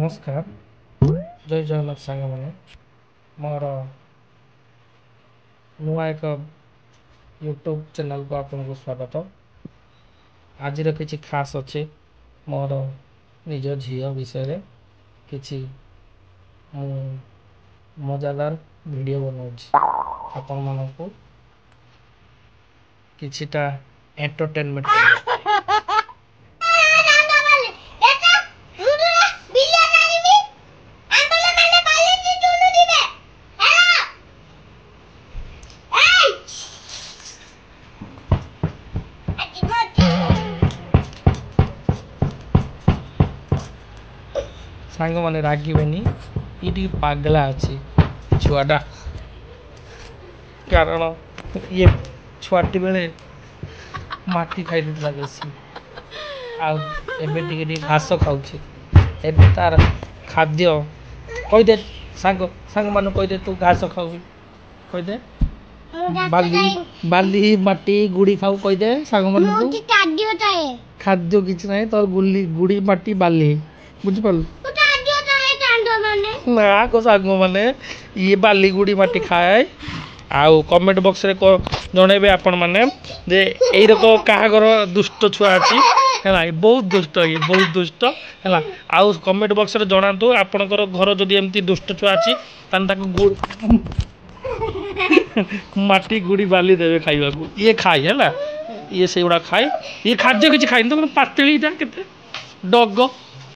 नमस्कार जय जगन्नाथ सांग मैंने मोर नुआ एक यूट्यूब चैनल को आपको स्वागत। आज कि खास अच्छे मोर निज झी विषय किसी मजादार वीडियो बनाऊँ आपण मानक किछिटा एंटरटेनमेंट सांग मैंने रागबेनी ये पगला अच्छी छुआटा कारण ये छुआटी बेले माटी खाई बेसी आबे घास खाऊ तार खाद्य कहीदे सांग सांग मान कहीदे तू घास खाऊ कहीदे बाली बाली माटी गुड़ी खाऊ कहीदे सांग मान खाद्य किसी ना तो गुड़ी माटी बाली बुझिपाल ना को सांग मैंने ये बाली गुड़ी माटी खाए आउ कमेंट बॉक्स रे जनइबे आपण मैंने जे एई रको कागर दुष्ट छुआ अच्छी है बहुत दुष्ट ये बहुत दुष्ट है आउ कमेंट बॉक्स रे जनातु आपणकर घर जदि एमती दुष्ट छुआ अच्छी माटी गुड़ी बाली देवे खाइबा को ये खाई है ये से गुड़ा खाए ये खाद्य किसी खाई तो पातलीटा के डग